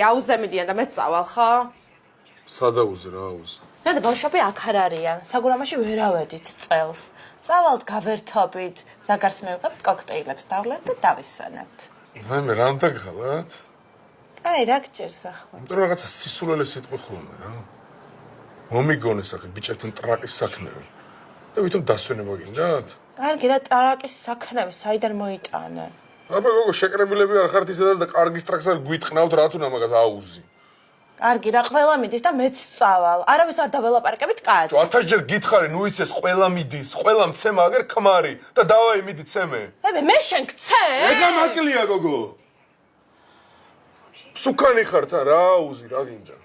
აუზე მიდიან და მეც წავალ, ხო? სადაუზე რა აუზე? და ბავშვები აქ არ არიან. საგურამოში ვერ ავედით წელს. წავალთ გავერთობით, ზაგარს მივიღებთ კოქტეილებს დავლევთ და დავისვენებთ. მე რამ დაგხალათ? აი, რა გჭირს ახლა? იმიტომ რაღაცა სისულელე სიტყვი ხოლმე რა. მომიგონეს ახლა ბიჭებთან ტრაკის საქმეები. და ვითომ დასვენება გინდათ? კარგი, რა ტრაკის საქმეები საიდან მოიტანე? აბა გოგო შეკრებილები არ ხართ ისედაც და კარგის ტრაკს არ გვიტყნავთ რა თუნა მაგას აუზი. კარგი, რა ყველა მიდის და მეც წავალ. არავის არ დაველაპარაკებით კაც. 1000 გითხარი, ნუ იცეს ყველა მიდის, ყველა მცემა აგერ ქმარი და დავაი მიდი ცემე. მე შენ გცე? ეგა მაკლია გოგო. სუკანი ხართ რა აუზი რა გინდა?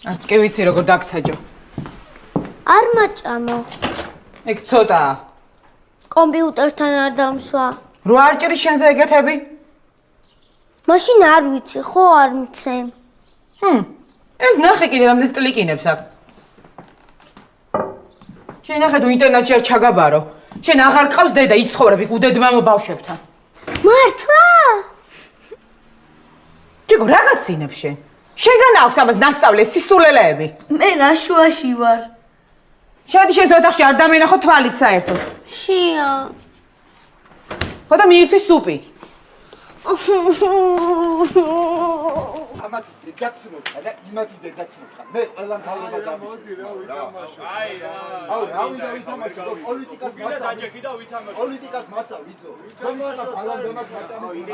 არც კი ვიცი როგორ დაგსაჯო. არ მაჭამო. ეგ ცოტაა. კომპიუტერთან არ დამსვა. რო არ ჭირი შენზე ეგეთები? მაშინ არ ვიცი, ხო არ მიცემ. ეს ნახე კიდე რამდენ სტილიკინებს აქ. შენ ნახე თუ ინტერნეტში არ ჩაგაბარო. შენ აღარ ყავს დედა იცხოვრები უდედმამო ბავშვებთან. მართლა? ჯიგო რაღაც ინებს შენ. შენგან აქვს ამას ნასწავლე სისულელეები. მე რაშუაში ვარ. შედი შენ ოთახში არ დამენახო თვალით საერთოდ. შია. ხო და მიირთვი სუპი. ამათ დედაცმოთქა და იმათი დედაცმოთქა. მე ყველამ თავობა დამიჭირა. აუ, რა ვიდა ვითამაშო პოლიტიკას მასა. პოლიტიკას მასა ვიდო. თუმცა ბალან დემას მატამის.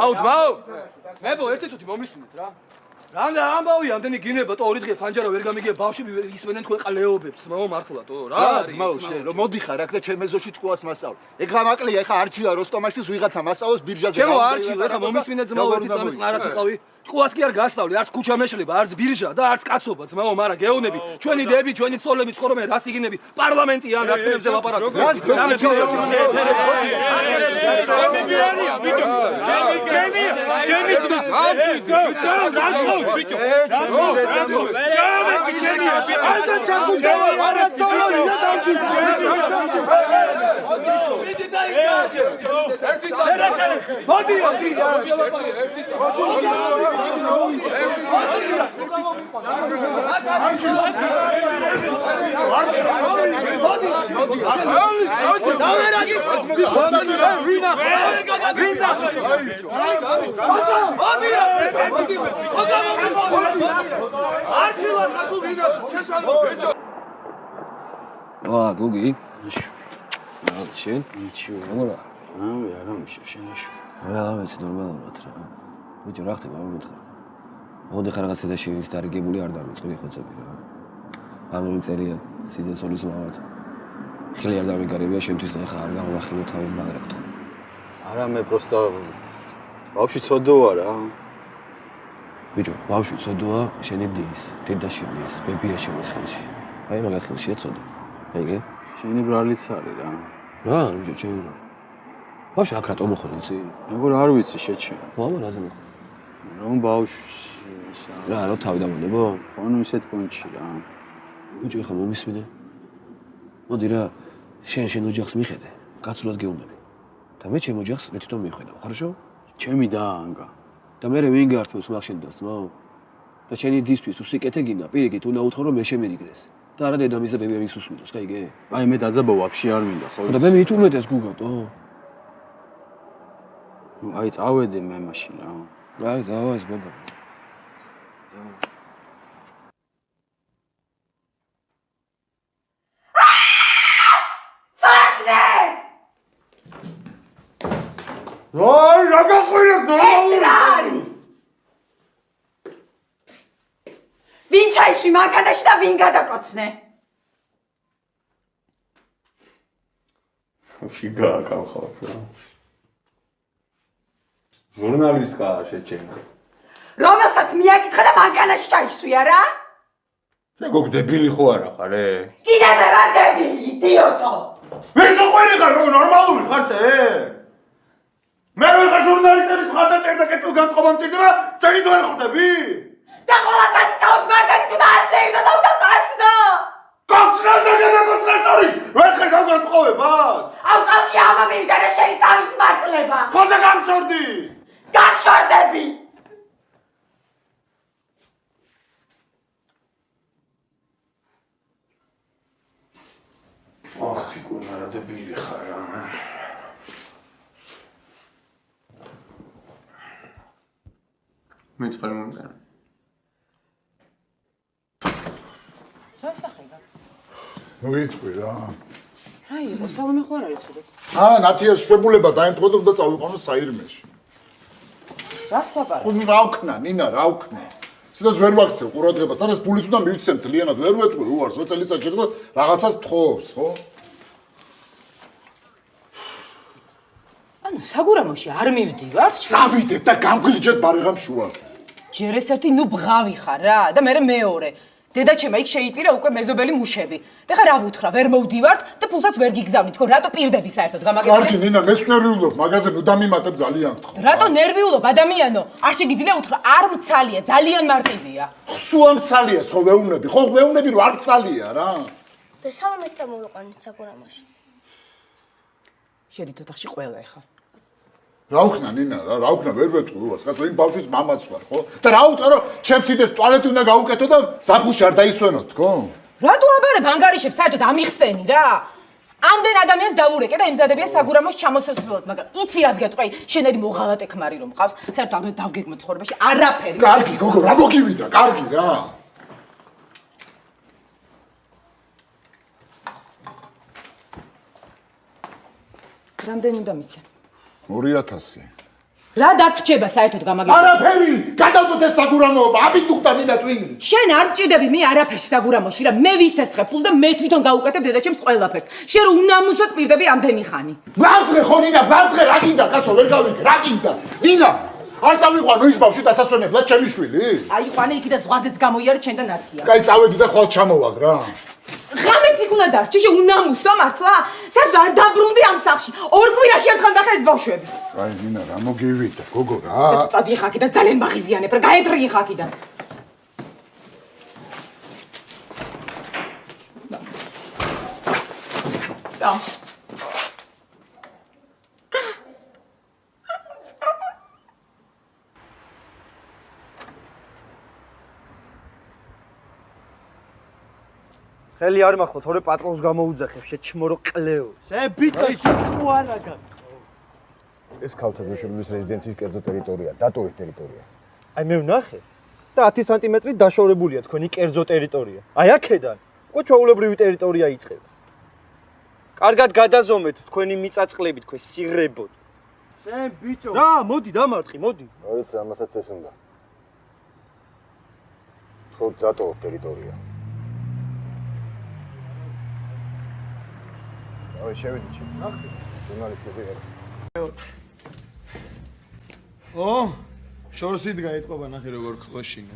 აუ, ძმაო. მებო ერთი თუთი მომისმინეთ რა. რამდა ამბავი ამდენი გინება და 2 დღე სანჯარა ვერ გამიგია ბავშვები ისმენენ თქვენ ყალეობებს ძმაო მართლათო რა ძმაო შენ რომ მოდიხარ აქ და ჩემ ეზოში ჭკუას მასწავლ ეგ გამაკლია ეხა არჩილა როსტომაშვილს ვიღაცა მასწავლოს ბირჟაზე ჩემო არჩილ ეხა მომისმინე ძმაო ერთი წამი წყარაც იყავი ჭკუას კი არ გასწავლი არც ქუჩა მეშლება არც ბირჟა და არც კაცობა ძმაო მარა გეუნები ჩვენი დები ჩვენი ცოლები ცხოვრობენ რას იგინები პარლამენტი ან რა თქმებზე ლაპარაკობ რას ჩემი ვა, გოგი. რა შენ? როგორ? არა მიშო შენაშო. რა ვიცი ნორმალურად რა. ბიჭო რა ხდება მომეთხარ. მოდი ხარ რაღაცა შენის დარიგებული არ დამიწყდი ხოცები რა. ამერი წერია სიძესოლის მამად. ხელი არ დამიგარებია შენთვის და ხა არ გამახილო თავი მაგრაკთო. არა მე პროსტა ბავშვი ცოდოა რა. ბიჭო, ბავშვი ცოდოა, შენი დის, დედა შენის, ბებია შენის ხელში. აი მაგათ ხელშია ცოდო. ეგე? შენი ბრალიც არის რა. რა, ბიჭო, ჩემი რა. ბავშვი აქ რატომ მოხდა იცი? როგორ არ ვიცი შეჩენ. მამა რაზე მოხდა? რომ ბავშვი რა, რო თავი დამონებო? ხონუ ისეთ პონჩი რა. ბიჭო, ხა მომისმინე. მოდი რა, შენ ოჯახს მიხედე, კაცურად გეუბნები. და მე ჩემ ოჯახს მე თვითონ მივხედავ, ხარშო? ჩემი დაანგა. და მე ვინ გართმევს მაგ შენ დას, მაო? და შენი დისთვის უსიკეთე გინდა, პირიქით უნდა უთხრა რომ მე შემირიგდეს. და არა დედამის და ბებია ვის უსმინოს, გაიგე? აი მე დაძაბო ვაფშე არ მინდა, ხო? და მე მithumetes გუგატო. აი წავედი მე მაშინ რა. აი, დავაის ბაბა. რა გაყვირებ ნორმალური ვინ ჩაისვი მანქანაში და ვინ გადაკოცნე? შიგა კავხალს რა ჟურნალისტკაა შეჩენა რომელსაც მიაკითხა და მანქანაში ჩაისვი არა? შენ გოგ დებილი ხო არა ხარე? კიდე მე ვარ დებილი, იდიოტო! ვინ წაყვერი ხარ, გოგ ნორმალური ხარ შენ? მე რო ხარ ჟურნალისტები მხარდაჭერ და კეთილ განწყობა მჭირდება, შენ ვერ ხვდები? და ყველასაც თავად მანქანი თუ და ასე ირდა და უნდა კაცნა! კონტროლ და განაკონტროლი. ვერხე გავგანწყობებას. ამ კაცი ამა მივიდა და შენი თავის მართლება. ხოძე გამშორდი. გაგშორდები. ახი კუნარა დებილი ხარ რა. მე წყალი მომწერა. რა სახება? მოიტყვი რა. რა იყო? სალომე ხო არ არის ცუდად? ნათიას შვებულება დაემთხვედო და წავიყვანო საირმეში. რას ლაპარაკ? ხუნ რა ვქნა, ნინა, რა ვქნა? სიტყვას ვერ ვაქცევ ყურადღებას, თან ეს პულის უნდა მივიცემ თლიანად, ვერ ვეტყვი უარს, რო წელიწადში და რაღაცას თხოვს, ხო? ანუ საგურამოში არ მივდივართ? წავიდეთ და გამგლიჯეთ ბარიღამ შუაზე. ჯერ ეს ერთი ნუ ბღავი ხარ რა და მე მეორე. დედაჩემა იქ შეიპირა უკვე მეზობელი მუშები. და ხა რა ვუთხრა, ვერ მოვდივართ და ფულსაც ვერ გიგზავნით, ხო რატო პირდები საერთოდ გამაგებია? კარგი, ნინა, მე სნერვიულობ, მაგაზე ნუ დამიმატებ ძალიან გთხოვ. რატო ნერვიულობ ადამიანო? არ შეგიძლია უთხრა, არ მცალია, ძალიან მარტივია. სულ არ მცალია, ხო ვეუბნები, ხო ვეუბნები რომ არ მცალია რა. და სალომეც წამოვიყვანეთ საგურამოში. შედით ოთახში ყველა ეხა. რა ვქნა, ნინა, რა ვქნა, ვერ ვეტყვი უარს, კაცო, იმ ბავშვის მამაც ვარ, ხო? და რა უტყო, რომ ჩემსიდეს ტუალეტი უნდა გაუკეთო და ზაფხულში არ დაისვენოთ, თქო? რატო აბარებ ანგარიშებს საერთოდ ამიხსენი რა? ამდენ ადამიანს დავურეკე და იმზადებია საგურამოს ჩამოსასვლელად, მაგრამ იცი რას გეტყვი? შენერი მოღალატე ქმარი რომ მყავს, საერთოდ ამდენ დავგეგმო ცხოვრებაში არაფერი. კარგი, გოგო, რა მოგივიდა, კარგი რა. რამდენი უნდა მიცე? 2000. რა დაგრჩება საერთოდ გამაგებია? არაფერი, გადავდოთ ეს საგურამოობა, აბიტუხტა ნინა ტვინი. შენ არ მჭიდები მე არაფერს საგურამოში რა, მე ვისესხე ფულს და მე თვითონ გავუკეთებ დედაჩემს ყველაფერს. შენ რო უნამუსოდ პირდები ამდენი ხანი. ბაძღე ხო ნინა, ბაძღე, რა გინდა, კაცო, ვერ გავიგე, რა გინდა? ნინა, არ წავიყვანო ის ბავშვი დასასვენებლად ჩემი შვილი? აიყვანე იქ და ზღვაზეც გამოიარე ჩენ და ნათია. კაი, წავედი და ხვალ ჩამოვალ რა. ღამეც იქ უნდა დარჩი, შე უნამუსო მართლა? საერთოდ არ დაბრუნდი ამ სახლში. ორ კვირაში ერთხელ ნახე ეს ბავშვები. კაი, ნინა, რა მოგივიდა, გოგო რა. წადი ხა აქედან ძალიან მაღიზიანებ რა, გაეთრი ხა აქედან. და ხელი არ მახლა, თორე პატრონს გამოუძახებ, შეჩმორო ყლეო. შებიტეც ხო არა გაკ. ეს ქალთა ზოშების რეზიდენციის კერძო ტერიტორია, დატოვეთ ტერიტორია. აი მე ვნახე და 10 სანტიმეტრი დაშორებულია თქვენი კერძო ტერიტორია. აი აქედან უკვე ჩვეულებრივი ტერიტორია იწყება. კარგად გადაზომეთ თქვენი მიწაწყლები, თქვენ სიღრებოდ. შენ ბიჭო. რა, მოდი დამარცხი, მოდი. მოიცა ამასაც ეს უნდა. ხო, დატოვოთ ტერიტორია. აი, შევიდი ჩემ. ნახე. ჟურნალისტები არა. შორსით გაიტყობა ნახე როგორ ხლოშინო.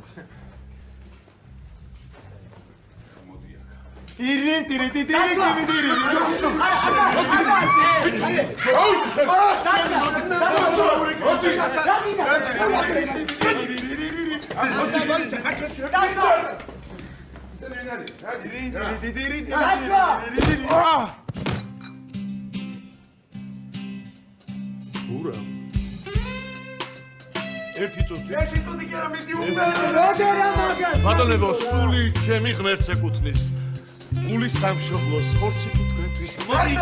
ერთი წუთი კი არა მიდი უმერე. ბატონებო, სული ჩემი ღმერთს ეკუთვნის. გული სამშობლოს, ხორცი კი თქვენთვის. მოდი.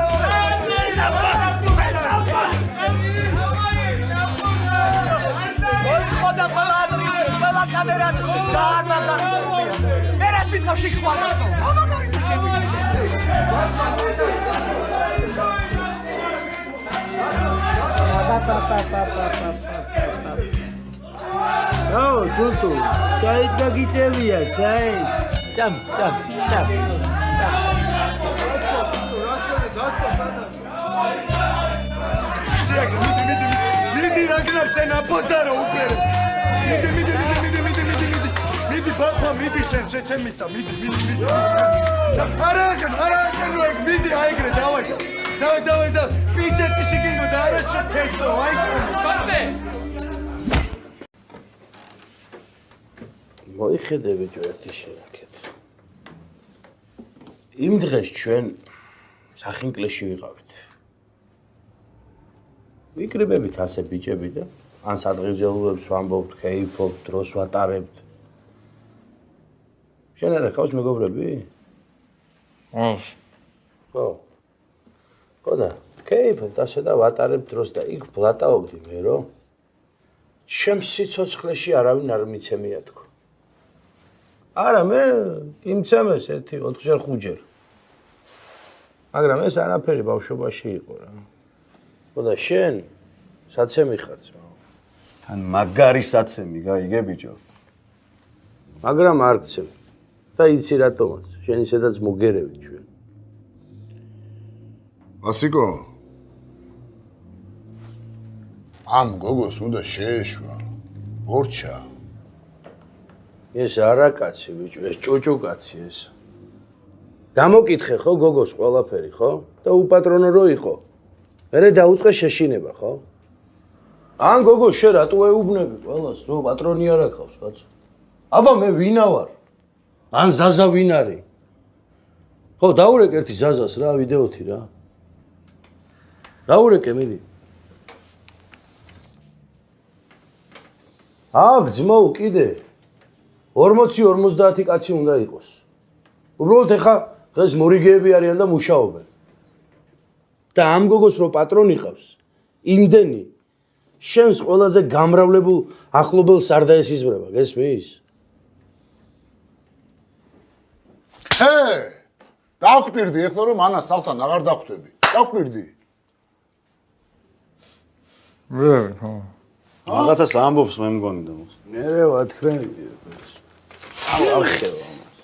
მოდი ხოდა ყველა ადრიში, ყველა კამერაში ძალიან მაგარია. მე რა ვიტყავ შეხვალ. აუ, თუნთუ, საით გაგიწევია, საით. წამ. მიდი რაგნარ შენ აპოზარო უპერე. მიდი ბახვა, მიდი შენ ჩემისა, მიდი. არაგენ ვეგ, მიდი აიგრე, დავაი. პიჩეტი შეგინდო და არაჩო თესტო, აი ჩემი. მოიხედე ბიჭო ერთი შენაკეთ. იმ დღეს ჩვენ სახინკლეში ვიყავით. ვიკრიბებით ასე ბიჭები და ან სადღეღელოებს ვამბობთ, ქეიფობთ, დროს ვატარებთ. შენ არა ხავს მეგობრები? ხო. ხო და ქეიფობთ ასე და ვატარებთ დროს და იქ ვლატაობდი მე რო. ჩემ სიცოცხლეში არავინ არ მიცემია თქო. არა მე იმცემეს 1-4-ჯერ 5-ჯერ. მაგრამ ეს არაფერი ბავშვობაში იყო რა. ხო და შენ საცემი ხარ ძმა. თან მაგარი საცემი გაიგე ბიჭო. მაგრამ არ გცემ. და იცი რატომაც, შენ ისედაც მოგერევი ჩვენ. ვასიკო ამ გოგოს უნდა შეეშვა. ორჩა. ეს არა კაცი ბიჭო, ეს ჭუჭუ კაცი ეს. დამოკითხე ხო გოგოს ყველაფერი ხო? და უპატრონო რო იყო. მერე დაუწყე შეშინება ხო? ან გოგო შენ რატო ეუბნები ყველას რო პატრონი არ აქვს კაცო? აბა მე ვინა ვარ? ან ზაზა ვინ არის? ხო დაურეკე ერთი ზაზას რა ვიდეოთი რა. დაურეკე მიდი. აქ ძმაო კიდე 40-50 კაცი უნდა იყოს. უბრალოდ ეხა დღეს მორიგეები არიან და მუშაობენ. და ამ გოგოს რო პატრონი ყავს, იმდენი შენს ყველაზე გამრავლებულ ახლობელს არ დაესიზმრება, გესმის? დავკვირდი ეხლა რომ ანას სალთან აღარ დახვდები. დავკვირდი. რაღაცას ამბობს მე მგონი და მოს. მე ვათქვენ. ახევა ამას.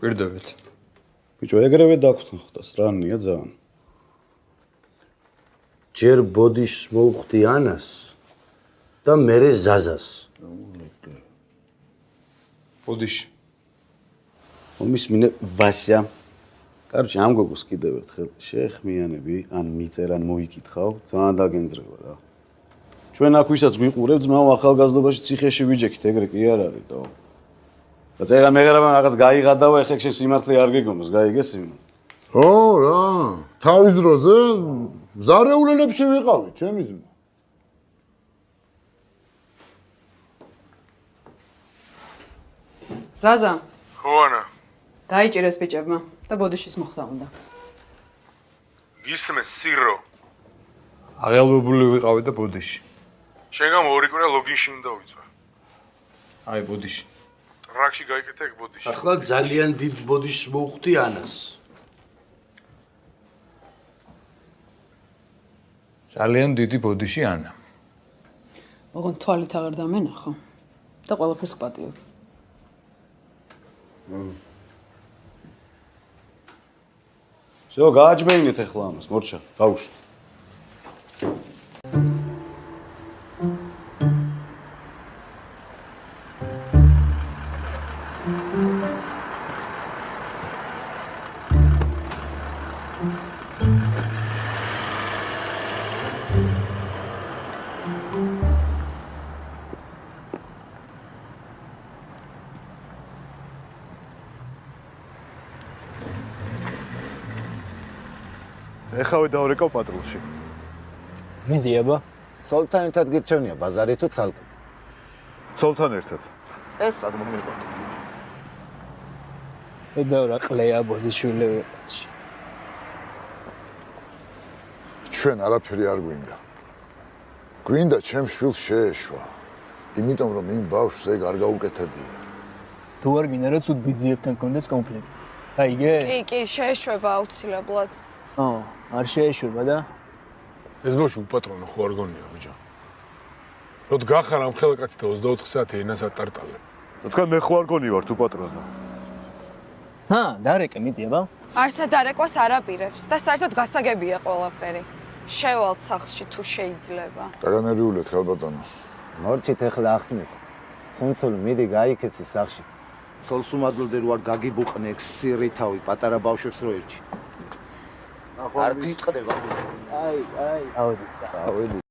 ვირდებით. ბიჭო ეგრევე დაგვთანხმდას რანია ძალიან. ჯერ ბოდიშს მოვხვდი ანას და მერე ზაზას. ბოდიში. მომისმინე ვასია. კაროჩე ამ გოგოს კიდევ ერთხელ შეხმიანები, ან მიწერ ან მოიკითხავ, ძალიან დაგენძრება რა. ჩვენ აქ ვისაც გვიყურებთ, ძმაო ახალგაზრდობაში ციხეში ვიჯექით, ეგრე კი არ არის და. და წერა მეღერაბან რაღაც გაიღადავა, ეხლა შენ სიმართლე არ გეგმოს, გაიგეს იმ. ო რა, თავის დროზე ზარეულელებში ვიყავით, ჩემი ძმა. ზაზა. ხო ანა. დაიჭირეს ბიჭებმა და ბოდიშის მოხდა უნდა. გისმეს სირო. აღელვებული ვიყავი და ბოდიში. შენგან ორი კვირა ლოგინში უნდა ვიწვა. აი ბოდიში. ტრაქში გაიკეთე ეგ ბოდიში. ახლა ძალიან დიდ ბოდიშს მოვხვდი ანას. ძალიან დიდი ბოდიში ანა. ოღონ თვალით აღარ დამენახო და ყველაფერს პატიობ. всё, გააჯბეინეთ ახლა ამას, მორჩა, გავუშვით. ეხავე დავრეკავ პატრულში. მიდი აბა. სოლთან ერთად გირჩევნია ბაზარი თუ ცალკე? სოლთან ერთად. ეს საგმომიყო. ედავრ რა ყლეა ბოზიშვილები. ჩვენ არაფერი არ გვინდა. გვინდა ჩემ შვილს შეეშვა. იმიტომ რომ იმ ბავშვს ეგ არ გაუკეთებია. თუ არ გინდა რა ცუდ ბიძიებთან კონდეს კონფლიქტი. აიგე? კი, შეეშვება აუცილებლად. არ შეეშვება და ეს ბავშვი უპატრონო ხო არ გონია ბიჭო. როდ გახარ ამ ხელკაცი და 24 საათი ენას ატარტალებ. თქვენ მე ხო არ გონი ვარ თუ პატრონო. დარეკე მიდი აბა. არსა დარეკვას არ აპირებს და საერთოდ გასაგებია ყველაფერი. შევალთ სახლში თუ შეიძლება. დაგანერვიულეთ ხალბატონო. მორჩით ეხლა ახსნის. ცუნცულ მიდი გაიქეცი სახლში. სოლს უმადლოდე რო არ გაგიბუყნე ეგ სირითავი პატარა ბავშვებს რო ერჩი. არ გიწყდება. აი. ავედით.